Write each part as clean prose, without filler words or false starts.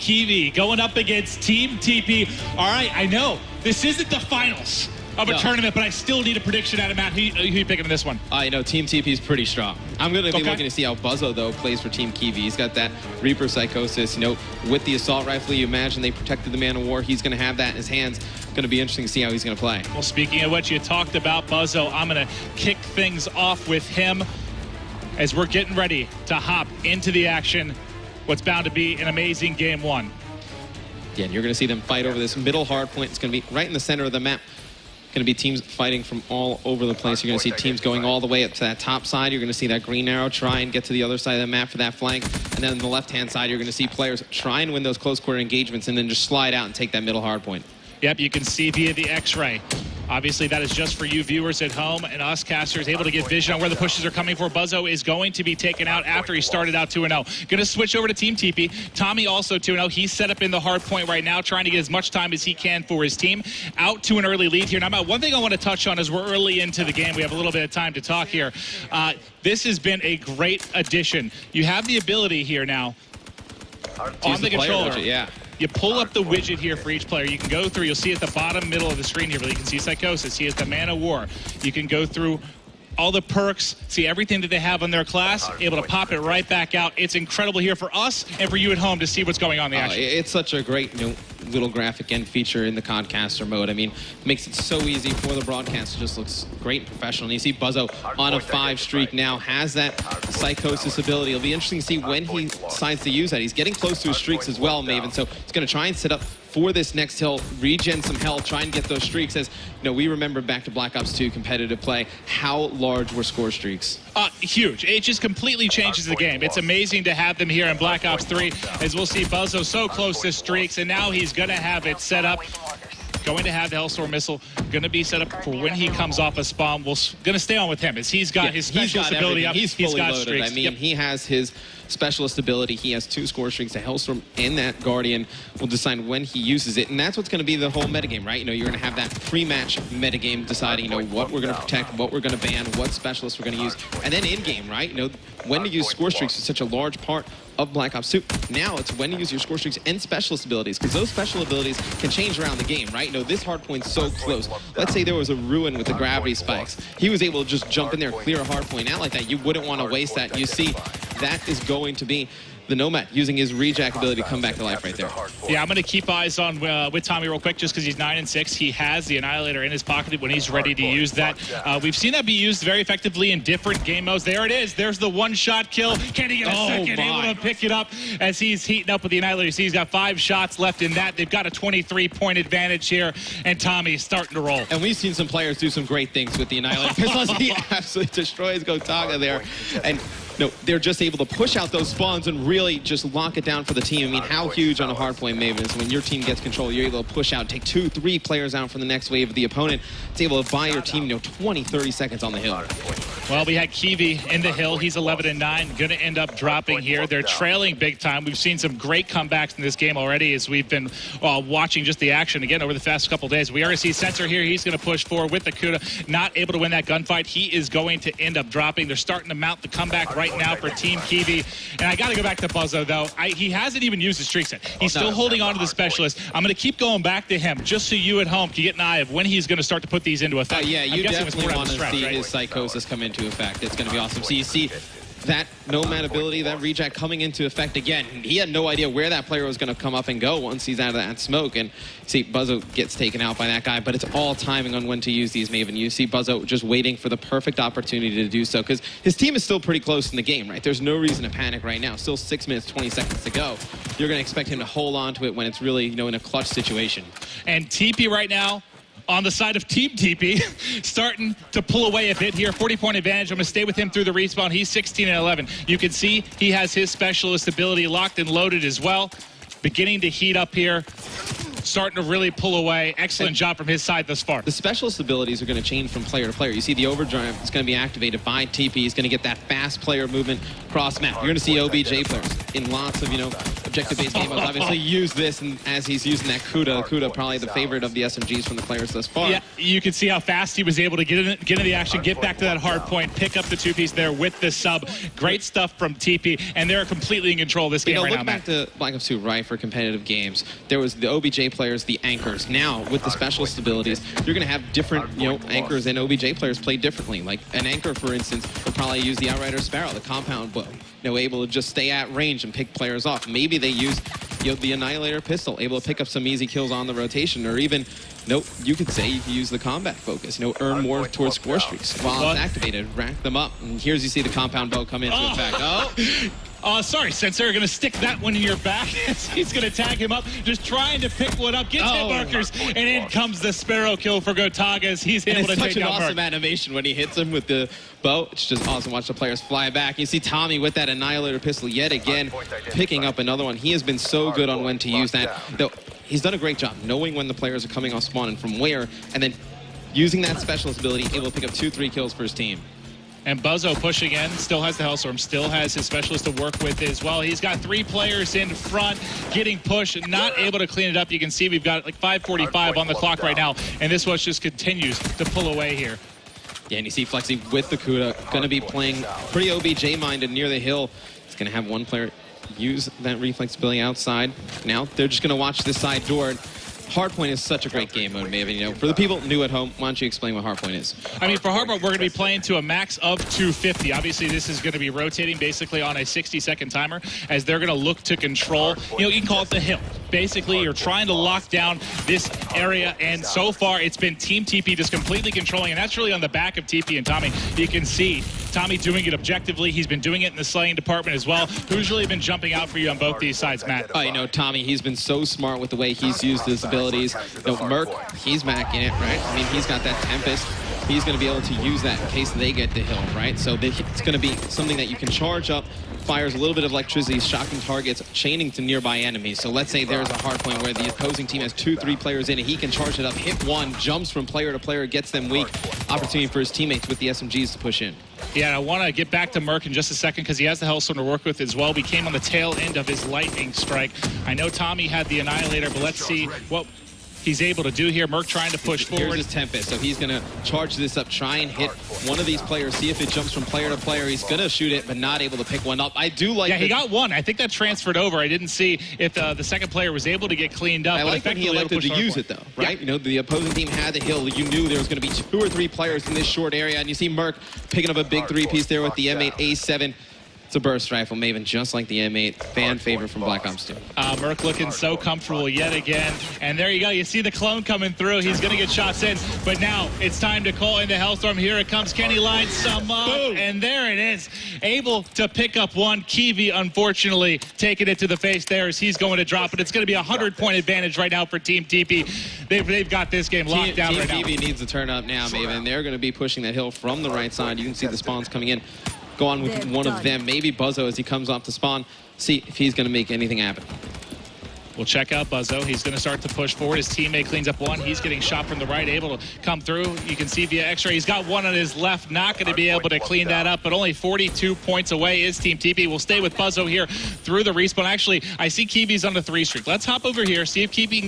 Kiwi going up against Team TP. All right, I know this isn't the finals of a tournament, but I still need a prediction out of Matt. Who you picking in this one? You know, Team TP is pretty strong. I'm going to be looking to see how Buzzo, though, plays for Team Kiwi. He's got that Reaper Psychosis. You know, with the assault rifle, you imagine they protected the Man of War. He's going to have that in his hands. Going to be interesting to see how he's going to play. Well, speaking of what you talked about, Buzzo, I'm going to kick things off with him as we're getting ready to hop into the action. What's bound to be an amazing game one. Yeah, and you're going to see them fight over this middle hard point. It's going to be right in the center of the map. Going to be teams fighting from all over the place. You're going to see teams going all the way up to that top side. You're going to see that green arrow try and get to the other side of the map for that flank. And then on the left-hand side, you're going to see players try and win those close quarter engagements and then just slide out and take that middle hard point. Yep, you can see via the X-ray. Obviously, that is just for you viewers at home, and us casters able to get vision on where the pushes are coming for. Buzzo is going to be taken out after he started out 2-0. Going to switch over to Team TP. Tommy also 2-0. He's set up in the hard point right now, trying to get as much time as he can for his team. Out to an early lead here. Now, Matt, one thing I want to touch on as we're early into the game. We have a little bit of time to talk here. This has been a great addition. You have the ability here now on the controller. Yeah. You pull up the widget here for each player. You can go through, you'll see at the bottom middle of the screen here, you can see Psychosis. He has the Man of War. You can go through all the perks, see everything that they have on their class, able to pop it right back out. It's incredible here for us and for you at home to see what's going on in the action. It's such a great little graphic end feature in the Codcaster mode. I mean, makes it so easy for the broadcast. It just looks great and professional. And you see Buzzo on a 5 streak now, has that Psychosis ability. It'll be interesting to see when he decides to use that. He's getting close to his streaks as well, Maven, so he's going to try and set up for this next hill, regen some health, try and get those streaks. As you know, we remember back to Black Ops 2 competitive play, how large were score streaks? Huge. It just completely changes the game. It's amazing to have them here in Black Ops 3, as we'll see Buzzo so close to streaks, and now he's going to have it set up. Going to have the Hellstorm missile, going to be set up for when he comes off a spawn. We're going to stay on with him as he's got his specialist ability up. He's fully got loaded. streaks. I mean, he has his specialist ability. He has 2 score streaks. The Hellstorm and that Guardian will decide when he uses it, and that's what's going to be the whole metagame, right? You know, you're going to have that pre-match metagame deciding, you know, what we're going to protect, what we're going to ban, what specialists we're going to use, and then in-game, right? You know, when to use score streaks is such a large part of Black Ops 2. Now it's when to use your score streaks and specialist abilities, because those special abilities can change around the game, right? You know, this hard point's so close. Let's say there was a Ruin with the gravity spikes. He was able to just jump in there, clear a hard point out like that. You wouldn't want to waste that. You see, that is going to be the Nomad using his rejack ability to come back to life right there. Yeah, I'm going to keep eyes on with Tommy real quick, just because he's 9-6. He has the Annihilator in his pocket when he's ready to use that. We've seen that be used very effectively in different game modes. There it is. There's the one-shot kill. Can he get a second? Able to pick it up as he's heating up with the Annihilator. You see he's got 5 shots left in that. They've got a 23-point advantage here, and Tommy's starting to roll. And we've seen some players do some great things with the Annihilator. Because he absolutely destroys Gotaga there. And no, they're just able to push out those spawns and really just lock it down for the team. I mean, how huge on a hardpoint Maven is when your team gets control, you're able to push out, take 2-3 players out from the next wave of the opponent. It's able to buy your team, 20-30 seconds on the hill. Well, we had Kiwi in the hill. He's 11-9, going to end up dropping here. They're trailing big time. We've seen some great comebacks in this game already as we've been watching just the action again over the past couple days. We already see Sensor here. He's going to push forward with the Kuda. Not able to win that gunfight. He is going to end up dropping. They're starting to mount the comeback right now for Team Kiwi. And I got to go back to Buzzo, though. He hasn't even used his streaks yet. He's still holding on to the specialist. I'm going to keep going back to him just so you at home can get an eye of when he's going to start to put these into effect. Yeah, you definitely want to see his Psychosis come into effect. It's going to be awesome. So you see that Nomad ability, that rejack coming into effect again. He had no idea where that player was going to come up and go once he's out of that smoke. And see, Buzzo gets taken out by that guy, but it's all timing on when to use these, Maven. You see Buzzo just waiting for the perfect opportunity to do so, because his team is still pretty close in the game, right? There's no reason to panic right now. Still 6 minutes, 20 seconds to go. You're going to expect him to hold on to it when it's really, in a clutch situation. And TP right now, on the side of Team TP, starting to pull away a bit here. 40-point advantage. I'm going to stay with him through the respawn. He's 16-11. You can see he has his specialist ability locked and loaded as well. Beginning to heat up here. Starting to really pull away. Excellent job from his side thus far. The specialist abilities are going to change from player to player. You see the overdrive is going to be activated by TP. He's going to get that fast player movement cross map. You're going to see OBJ players in lots of, objective-based game was obviously use this, and as he's using that Kuda probably the favorite of the SMGs from the players thus far. Yeah, you can see how fast he was able to get into the action, get back to that hard point, pick up the two-piece there with the sub. Great stuff from TP, and they're completely in control of this game right now, Matt. Look back to Black Ops 2, right, for competitive games. There was the OBJ players, the anchors. Now, with the specialist abilities, you're going to have different, anchors and OBJ players play differently. Like an anchor, for instance, will probably use the Outrider Sparrow, the compound bow, able to just stay at range and pick players off. Maybe they use the Annihilator pistol, able to pick up some easy kills on the rotation, or even, you could say you could use the combat focus, earn more towards score streaks. While it's activated, rack them up. And here's you see the compound bow come into effect. Sorry, Sensor, going to stick that one in your back. He's going to tag him up, just trying to pick one up, gets hit markers, and in comes the Sparrow kill for Gotagas. He's able to take down Merc. It's such an awesome animation when he hits him with the bow. It's just awesome. Watch the players fly back. You see Tommy with that Annihilator pistol yet again, picking up another one. He has been so good on when to use that. Though he's done a great job knowing when the players are coming off spawn and from where, and then using that specialist ability, able to pick up 2-3 kills for his team. And Buzzo pushing in, still has the Hellstorm, still has his specialist to work with as well. He's got 3 players in front, getting pushed, not able to clean it up. You can see we've got like 5:45 on the clock right now, and this one just continues to pull away here. Yeah, and you see Flexi with the Kuda, going to be playing pretty OBJ-minded near the hill. He's going to have one player use that reflex ability outside. Now they're just going to watch this side door. Hardpoint is such a great game mode, Maven. For the people new at home, why don't you explain what Hardpoint is? I mean, for Hardpoint, we're going to be playing to a max of 250. Obviously, this is going to be rotating basically on a 60-second timer as they're going to look to control, you can call it the hill. Basically, you're trying to lock down this area, and so far, it's been Team TP just completely controlling, and that's really on the back of TP and Tommy. You can see Tommy doing it objectively. He's been doing it in the slaying department as well. Who's really been jumping out for you on both these sides, Matt? Tommy, he's been so smart with the way he's used his abilities. Merc, he's macking it, right? I mean, he's got that Tempest. He's going to be able to use that in case they get the hill, right? So it's going to be something that you can charge up, fires a little bit of electricity, shocking targets, chaining to nearby enemies. So let's say there's a hard point where the opposing team has 2-3 players in it. He can charge it up, hit one, jumps from player to player, gets them weak. Opportunity for his teammates with the SMGs to push in. Yeah, I want to get back to Merc in just a second because he has the Hellstorm to work with as well. We came on the tail end of his lightning strike. I know Tommy had the Annihilator, but let's see what he's able to do here. Merc trying to push forward. Here's his Tempest, so he's going to charge this up, try and hit one of these players, see if it jumps from player to player. He's going to shoot it, but not able to pick one up. I do like he got one. I think that transferred over. I didn't see if the second player was able to get cleaned up. I like that he elected to use it, though, right? Yeah. The opposing team had the hill. You knew there was going to be 2 or 3 players in this short area, and you see Merc picking up a big 3-piece there with the M8 A7. It's a burst rifle, Maven, just like the M8, fan favorite from Black Ops 2. Merc looking so comfortable yet again. And there you go. You see the clone coming through. He's going to get shots in. But now it's time to call in the Hellstorm. Here it comes. Kenny lines some up. Boom. And there it is. Able to pick up one. Kiwi, unfortunately, taking it to the face there as he's going to drop it. It's going to be a 100-point advantage right now for Team TP. They've got this game locked down right now. Team TP needs to turn up now, Maven. They're going to be pushing that hill from the right side. You can see the spawns coming in. Go on with one of them, maybe Buzzo as he comes off the spawn, see if he's going to make anything happen. We'll check out Buzzo. He's going to start to push forward. His teammate cleans up one. He's getting shot from the right, able to come through. You can see via X-ray. He's got one on his left. Not going to be able to clean that up, but only 42 points away is Team TP. We'll stay with Buzzo here through the respawn. Actually, I see Kiwi's on the 3 streak. Let's hop over here, see if Kiwi can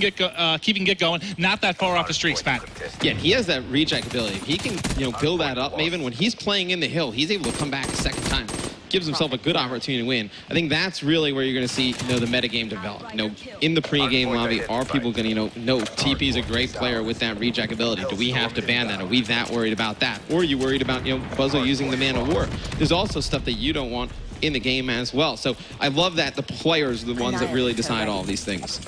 get going. Not that far off the streak, Matt. Yeah, he has that reject ability. If he can, build that up, Maven, when he's playing in the hill, he's able to come back a second time. Gives himself a good opportunity to win. I think that's really where you're going to see, the metagame develop. In the pre-game lobby, are people going to, no, TP's a great player with that reject ability. Do we have to ban that? Are we that worried about that? Or are you worried about, Buzzo using the Man of War? There's also stuff that you don't want in the game as well. So I love that the players are the ones that really decide all of these things.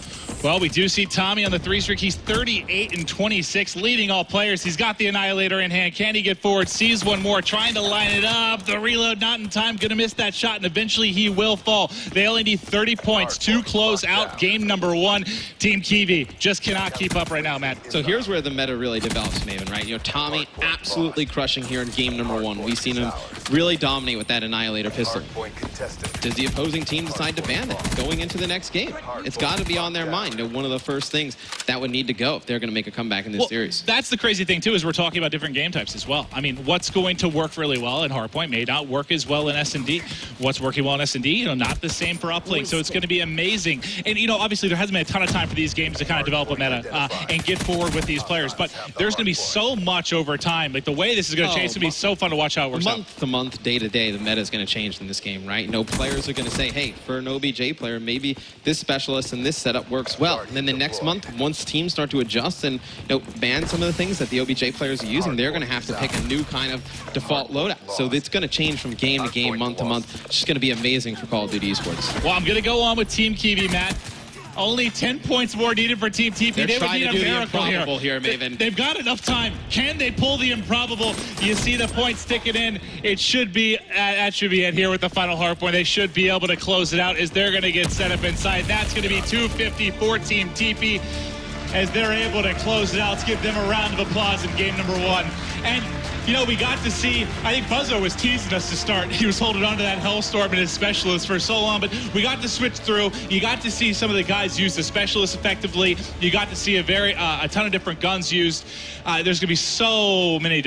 Well, we do see Tommy on the 3 streak. He's 38-26, leading all players. He's got the Annihilator in hand. Can he get forward? Sees one more, trying to line it up. The reload not in time, going to miss that shot, and eventually he will fall. They only need 30 points to close out game number 1. Team Kiwi just cannot keep up right now, Matt. So here's where the meta really develops, Maven, right? Tommy absolutely crushing here in game number 1. We've seen him really dominate with that Annihilator pistol. does the opposing team decide to ban it going into the next game? It's got to be on their mind. One of the first things that would need to go if they're going to make a comeback in this series. That's the crazy thing, too, is we're talking about different game types as well. I mean, what's going to work really well in hardpoint may not work as well in S&D. What's working well in S&D, not the same for uplink. So it's going to be amazing. And, obviously there hasn't been a ton of time for these games to kind of develop a meta and get forward with these players. But there's going to be so much over time. Like, the way this is going to change, it's going to be so fun to watch how it works out. Month to month, day to day, the meta is going to change in this game, right? Players are going to say, hey, for an OBJ player, maybe this specialist and this setup works well. And then the next month, once teams start to adjust and ban some of the things that the OBJ players are using, they're going to have to pick a new kind of default loadout. So it's going to change from game to game, month to month. It's just going to be amazing for Call of Duty eSports. Well, I'm going to go on with Team Kiwi, Matt. Only 10 points more needed for Team TP. They're they would need trying to a do miracle the improbable here, Maven. They've got enough time. Can they pull the improbable? You see the point sticking in. It should be, that should be it here with the final hardpoint. They should be able to close it out as they're going to get set up inside. That's going to be 250 for Team TP as they're able to close it out. Let's give them a round of applause in game number 1. And we got to see, I think Buzzo was teasing us to start. He was holding on to that Hellstorm and his specialist for so long, but we got to switch through. You got to see some of the guys use the specialist effectively. You got to see a ton of different guns used. There's going to be so many